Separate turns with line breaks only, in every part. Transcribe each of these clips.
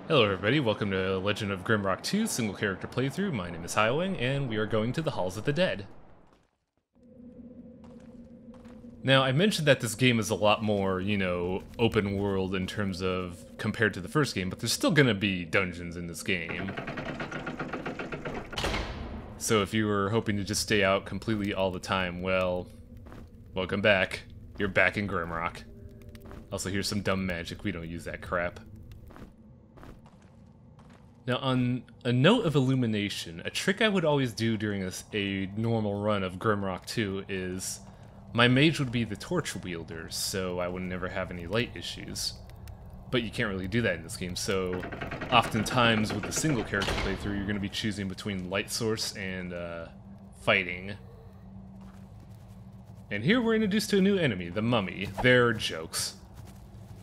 Hello everybody, welcome to Legend of Grimrock 2 single character playthrough. My name is Highwing, and we are going to the Halls of the Dead. Now, I mentioned that this game is a lot more, open world in terms of compared to the first game, but there's still gonna be dungeons in this game. So if you were hoping to just stay out completely all the time, well, welcome back. You're back in Grimrock. Also, here's some dumb magic, we don't use that crap. Now, on a note of illumination, a trick I would always do during a normal run of Grimrock 2 is my mage would be the torch wielder, so I would never have any light issues. But you can't really do that in this game, so oftentimes with the single character playthrough, you're going to be choosing between light source and fighting. And here we're introduced to a new enemy, the mummy. They're jokes.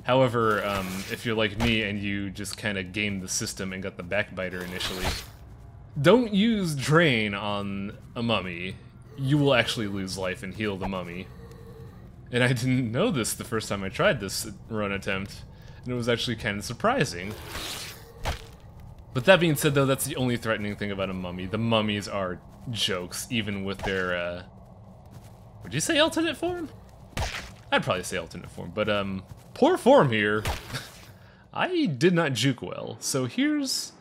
However, if you're like me and you just kind of gamed the system and got the backbiter initially, don't use Drain on a mummy. You will actually lose life and heal the mummy. And I didn't know this the first time I tried this run attempt, and it was actually kind of surprising. But that being said though, that's the only threatening thing about a mummy. The mummies are jokes, even with their, would you say alternate form? I'd probably say alternate form, but poor form here. I did not juke well, so here's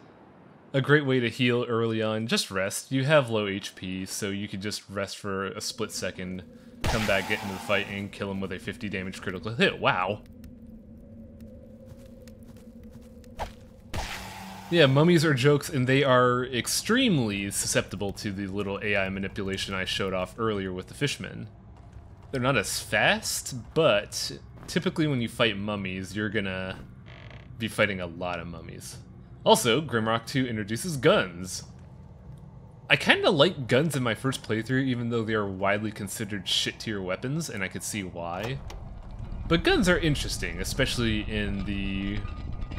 a great way to heal early on. Just rest. You have low HP, so you could just rest for a split second, come back, get into the fight, and kill him with a 50 damage critical hit. Wow. Yeah, mummies are jokes, and they are extremely susceptible to the little AI manipulation I showed off earlier with the fishmen. They're not as fast, but typically when you fight mummies, you're gonna be fighting a lot of mummies. Also, Grimrock 2 introduces guns. I kinda like guns in my first playthrough, even though they are widely considered shit-tier weapons, and I could see why. But guns are interesting, especially in the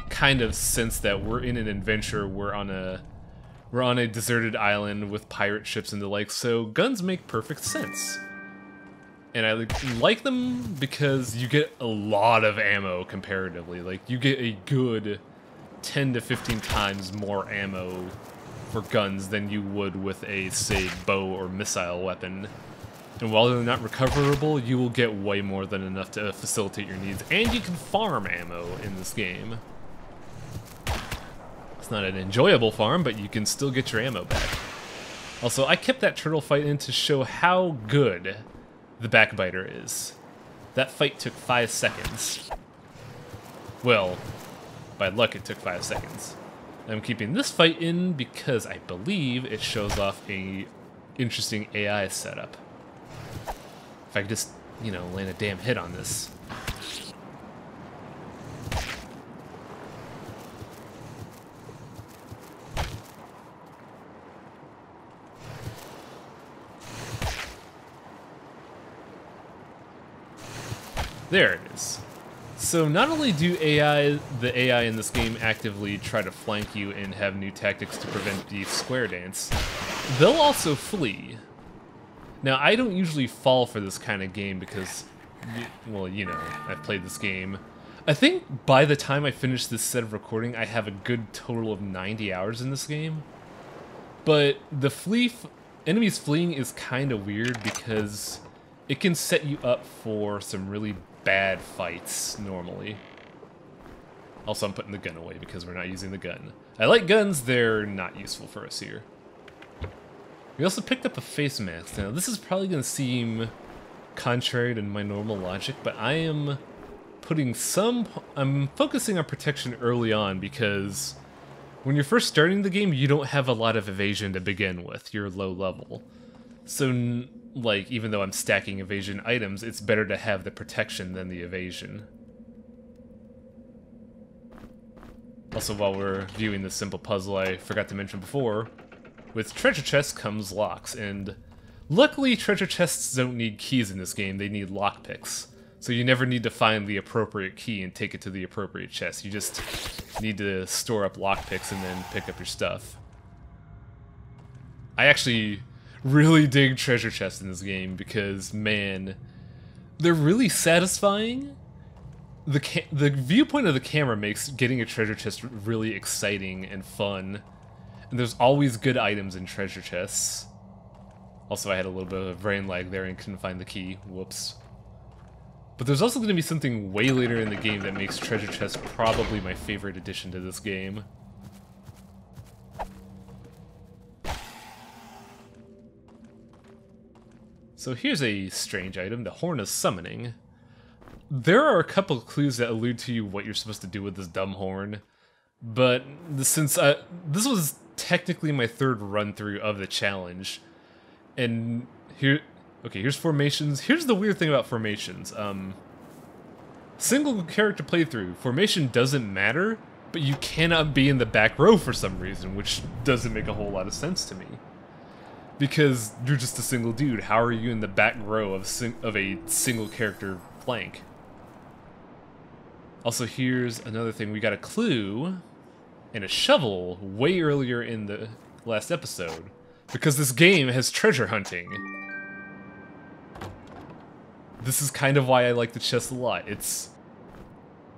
kind of sense that we're in an adventure, we're on a deserted island with pirate ships and the like, so guns make perfect sense. And I like them because you get a lot of ammo comparatively. Like, you get a good 10 to 15 times more ammo for guns than you would with a, say, bow or missile weapon. And while they're not recoverable, you will get way more than enough to facilitate your needs. And you can farm ammo in this game. It's not an enjoyable farm, but you can still get your ammo back. Also, I kept that turtle fight in to show how good the backbiter is. That fight took 5 seconds. Well, by luck it took 5 seconds. I'm keeping this fight in because I believe it shows off a interesting AI setup. If I could just, land a damn hit on this. There it is. So not only do the AI in this game actively try to flank you and have new tactics to prevent the square dance, they'll also flee. Now, I don't usually fall for this kind of game because, well, I've played this game. I think by the time I finish this set of recording, I have a good total of 90 hours in this game. But the enemies fleeing is kind of weird because it can set you up for some really bad fights, normally. Also, I'm putting the gun away because we're not using the gun. I like guns, they're not useful for us here. We also picked up a face mask. Now, this is probably going to seem contrary to my normal logic, but I'm focusing on protection early on because when you're first starting the game, you don't have a lot of evasion to begin with. You're low level. So, like, even though I'm stacking evasion items, it's better to have the protection than the evasion. Also, while we're viewing this simple puzzle, I forgot to mention before, with treasure chests comes locks, and luckily treasure chests don't need keys in this game, they need lockpicks. So you never need to find the appropriate key and take it to the appropriate chest, you just need to store up lockpicks and then pick up your stuff. I actually really dig treasure chests in this game because, man, they're really satisfying. the viewpoint of the camera makes getting a treasure chest really exciting and fun. And there's always good items in treasure chests. Also, I had a little bit of brain lag there and couldn't find the key. Whoops. But there's also going to be something way later in the game that makes treasure chests probably my favorite addition to this game. So here's a strange item, the Horn of Summoning. There are a couple of clues that allude to what you're supposed to do with this dumb horn, but since this was technically my third run-through of the challenge, and here's formations. Here's the weird thing about formations. Single character playthrough, formation doesn't matter, but you cannot be in the back row for some reason, which doesn't make a whole lot of sense to me. Because you're just a single dude, how are you in the back row of a single character plank? Also, here's another thing. We got a clue and a shovel way earlier in the last episode. Because this game has treasure hunting. This is kind of why I like the chest a lot. It's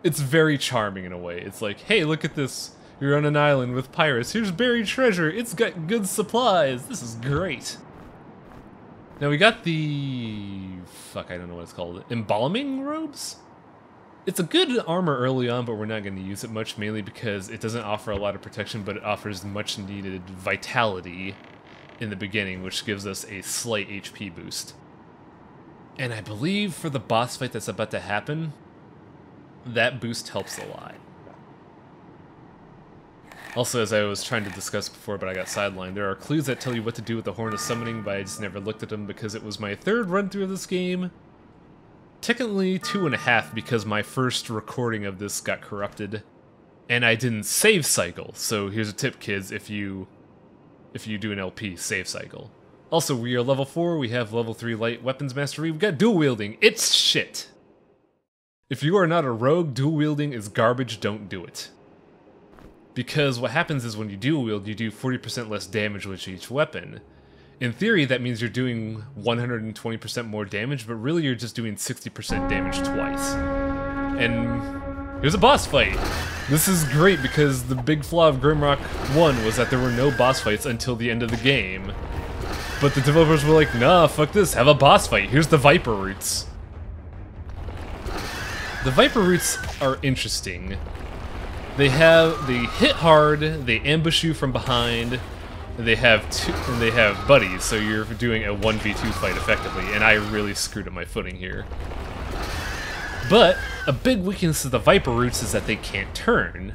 very charming in a way. It's like, hey, look at this. You're on an island with pirates. Here's buried treasure. It's got good supplies. This is great. Now we got the... fuck, I don't know what it's called. Embalming robes? It's a good armor early on, but we're not going to use it much, mainly because it doesn't offer a lot of protection, but it offers much needed vitality in the beginning, which gives us a slight HP boost. And I believe for the boss fight that's about to happen, that boost helps a lot. Also, as I was trying to discuss before, but I got sidelined, there are clues that tell you what to do with the Horn of Summoning, but I just never looked at them because it was my third run-through of this game. Technically 2.5 because my first recording of this got corrupted, and I didn't save cycle. So here's a tip, kids, if you do an LP, save cycle. Also, we are level 4, we have level 3 light weapons mastery, we got dual wielding. It's shit! If you are not a rogue, dual wielding is garbage, don't do it. Because what happens is when you dual wield, you do 40% less damage with each weapon. In theory, that means you're doing 120% more damage, but really you're just doing 60% damage twice. And here's a boss fight! This is great because the big flaw of Grimrock 1 was that there were no boss fights until the end of the game. But the developers were like, nah, fuck this, have a boss fight. Here's the Viper Roots. The Viper Roots are interesting. They hit hard, they ambush you from behind, they have buddies, so you're doing a 1v2 fight effectively, and I really screwed up my footing here. But a big weakness of the Viper Roots is that they can't turn.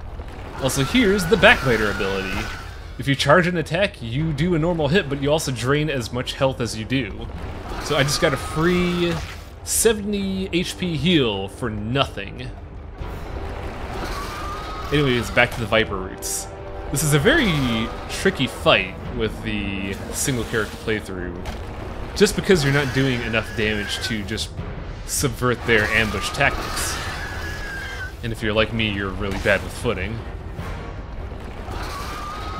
Also, here's the Backbiter ability. If you charge an attack, you do a normal hit, but you also drain as much health as you do. So I just got a free 70 HP heal for nothing. Anyways, back to the Viper Roots. This is a very tricky fight with the single character playthrough, just because you're not doing enough damage to just subvert their ambush tactics. And if you're like me, you're really bad with footing.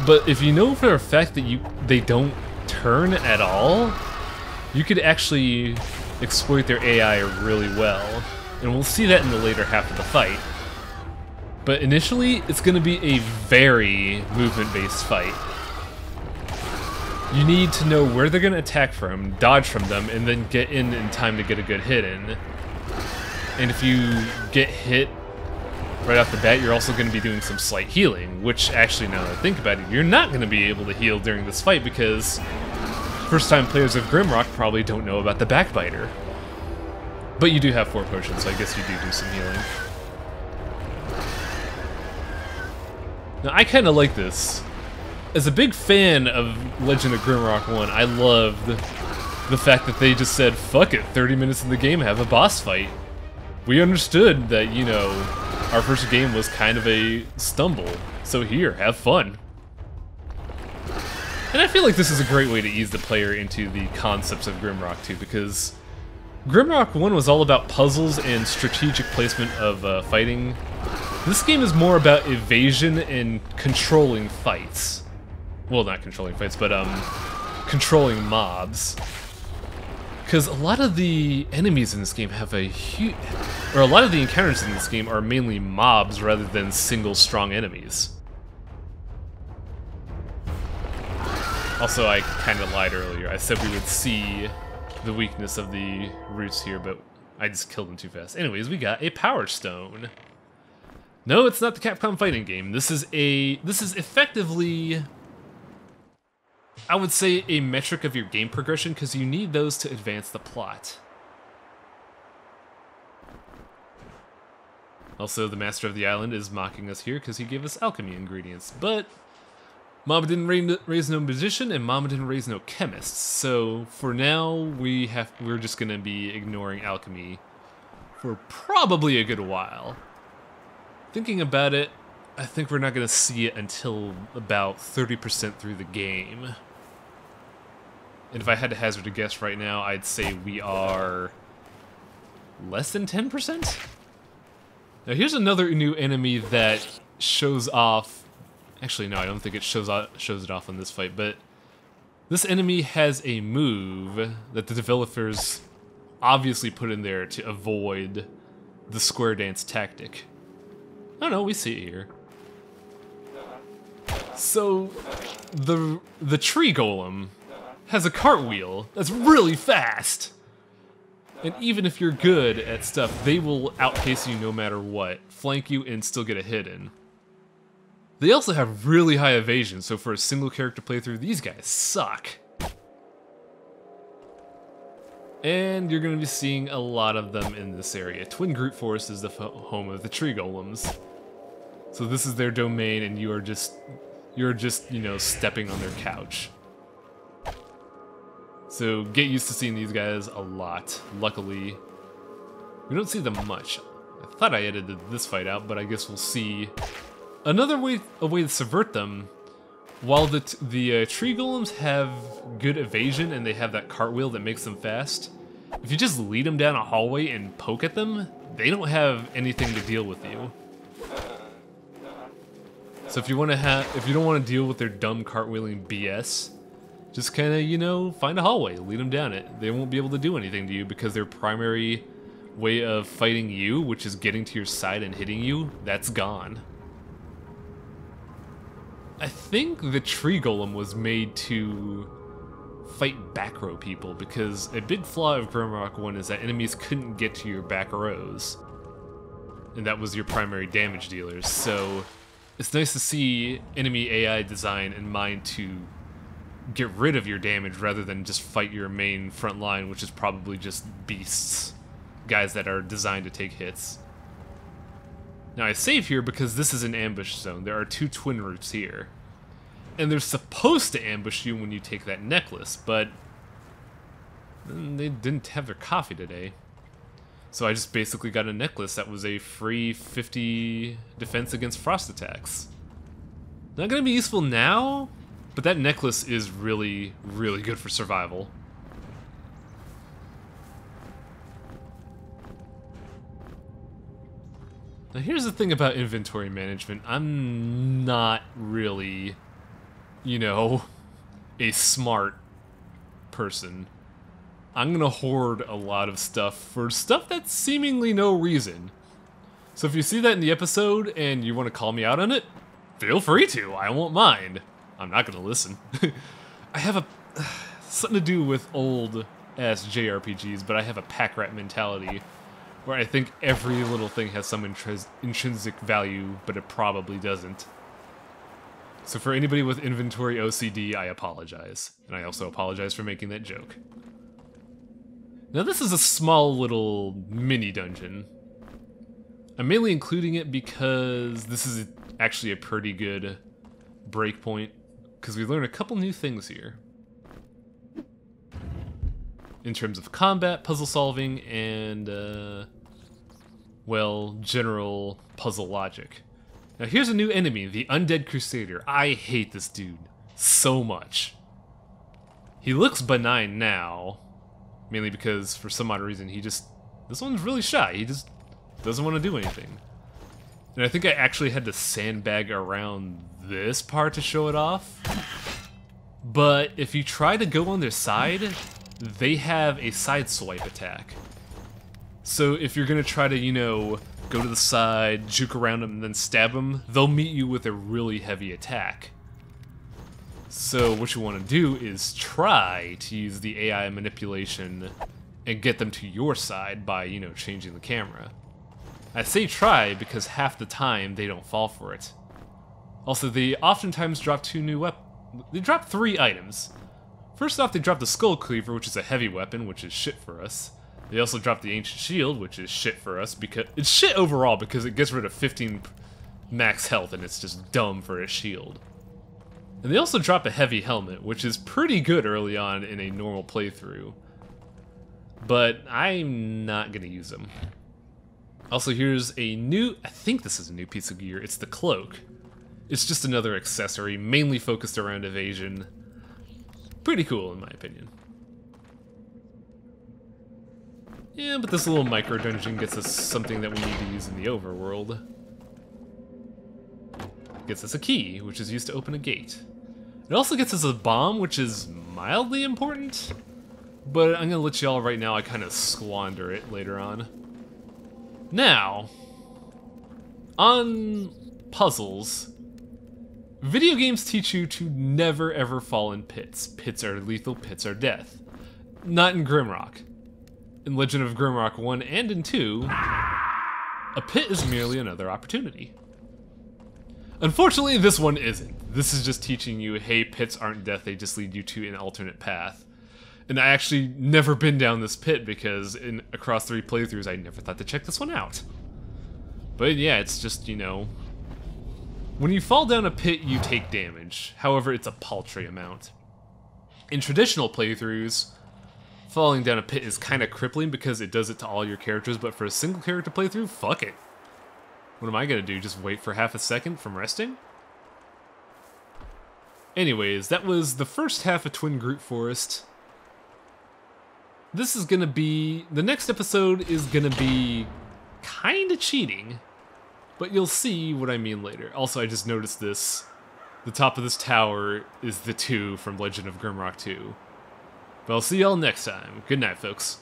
But if you know for a fact that they don't turn at all, you could actually exploit their AI really well. And we'll see that in the later half of the fight. But initially, it's going to be a very movement-based fight. You need to know where they're going to attack from, dodge from them, and then get in time to get a good hit in. And if you get hit right off the bat, you're also going to be doing some slight healing, which actually, now that I think about it, you're not going to be able to heal during this fight because first-time players of Grimrock probably don't know about the Backbiter. But you do have 4 potions, so I guess you do some healing. Now, I kind of like this. As a big fan of Legend of Grimrock 1, I loved the fact that they just said, fuck it, 30 minutes in the game, have a boss fight. We understood that, you know, our first game was kind of a stumble, so here, have fun. And I feel like this is a great way to ease the player into the concepts of Grimrock 2, because Grimrock 1 was all about puzzles and strategic placement of fighting. This game is more about evasion and controlling fights. Well, not controlling fights, but controlling mobs. Because a lot of the enemies in this game have a huge... Or a lot of the encounters in this game are mainly mobs rather than single strong enemies. Also, I kind of lied earlier. I said we would see the weakness of the roots here, but I just killed them too fast. Anyways, we got a Power Stone. No, it's not the Capcom fighting game. This is effectively, I would say, a metric of your game progression, because you need those to advance the plot. Also, the Master of the Island is mocking us here because he gave us alchemy ingredients, but Mama didn't raise no magician, and Mama didn't raise no chemist. So for now, we're just gonna be ignoring alchemy for probably a good while. Thinking about it, I think we're not gonna see it until about 30% through the game. And if I had to hazard a guess right now, I'd say we are less than 10%? Now here's another new enemy that shows off. Actually, no, I don't think it shows it off in this fight, but this enemy has a move that the developers obviously put in there to avoid the square dance tactic. Oh no, we see it here. So, the tree golem has a cartwheel that's really fast. And even if you're good at stuff, they will outpace you no matter what, flank you and still get a hit in. They also have really high evasion, so for a single character playthrough, these guys suck. And you're going to be seeing a lot of them in this area. Twin Groot Forest is the home of the tree golems. So this is their domain, and you're just, you know, stepping on their couch. So get used to seeing these guys a lot. Luckily, we don't see them much. I thought I edited this fight out, but I guess we'll see. Another way to subvert them, while the tree golems have good evasion and they have that cartwheel that makes them fast, if you just lead them down a hallway and poke at them, they don't have anything to deal with you. So if you don't want to deal with their dumb cartwheeling BS, just kind of, you know, find a hallway, lead them down it. They won't be able to do anything to you because their primary way of fighting you, which is getting to your side and hitting you, that's gone. I think the tree golem was made to fight back row people, because a big flaw of Grimrock 1 is that enemies couldn't get to your back rows. And that was your primary damage dealers, so it's nice to see enemy AI design in mind to get rid of your damage rather than just fight your main front line, which is probably just beasts. Guys that are designed to take hits. Now I save here because this is an ambush zone. There are two twin roots here. And they're supposed to ambush you when you take that necklace, but they didn't have their coffee today. So I just basically got a necklace that was a free 50 defense against frost attacks. Not gonna be useful now, but that necklace is really, really good for survival. Now here's the thing about inventory management. I'm not really, you know, a smart person. I'm gonna hoard a lot of stuff for stuff that's seemingly no reason. So if you see that in the episode and you want to call me out on it, feel free to, I won't mind. I'm not gonna listen. I have something to do with old ass JRPGs, but I have a pack rat mentality where I think every little thing has some intrinsic value, but it probably doesn't. So for anybody with inventory OCD, I apologize. And I also apologize for making that joke. Now this is a small little mini dungeon. I'm mainly including it because this is actually a pretty good breakpoint, because we learn a couple new things here. In terms of combat, puzzle solving, and, well, general puzzle logic. Now here's a new enemy, the Undead Crusader. I hate this dude so much. He looks benign now, mainly because for some odd reason this one's really shy. He just doesn't want to do anything. And I think I actually had to sandbag around this part to show it off. But if you try to go on their side, they have a side swipe attack. So if you're gonna try to, you know, go to the side, juke around them, and then stab them, they'll meet you with a really heavy attack. So what you want to do is try to use the AI manipulation and get them to your side by, you know, changing the camera. I say try because half the time they don't fall for it. Also, they oftentimes drop two new weapons. They drop 3 items. First off, they drop the Skull Cleaver, which is a heavy weapon, which is shit for us. They also drop the Ancient Shield, which is shit for us, because it's shit overall because it gets rid of 15 max health and it's just dumb for a shield. And they also drop a heavy helmet, which is pretty good early on in a normal playthrough. But I'm not gonna use them. Also, here's a new, I think this is a new piece of gear, it's the Cloak. It's just another accessory, mainly focused around evasion. Pretty cool, in my opinion. Yeah, but this little micro dungeon gets us something that we need to use in the overworld. Gets us a key, which is used to open a gate. It also gets us a bomb, which is mildly important, but I'm gonna let y'all right now, I kind of squander it later on. Now, on puzzles, video games teach you to never ever fall in pits. Pits are lethal, pits are death. Not in Grimrock. In Legend of Grimrock 1 and in 2, a pit is merely another opportunity. Unfortunately, this one isn't. This is just teaching you, hey, pits aren't death, they just lead you to an alternate path. And I actually never been down this pit because across 3 playthroughs, I never thought to check this one out. But yeah, it's just, you know, when you fall down a pit, you take damage. However, it's a paltry amount. In traditional playthroughs, falling down a pit is kind of crippling because it does it to all your characters, but for a single character playthrough, fuck it. What am I gonna do, just wait for half a second from resting? Anyways, that was the first half of Twin Groot Forest. This is gonna be, the next episode is gonna be kinda cheating, but you'll see what I mean later. Also, I just noticed this. The top of this tower is the 2 from Legend of Grimrock 2. But I'll see y'all next time. Good night, folks.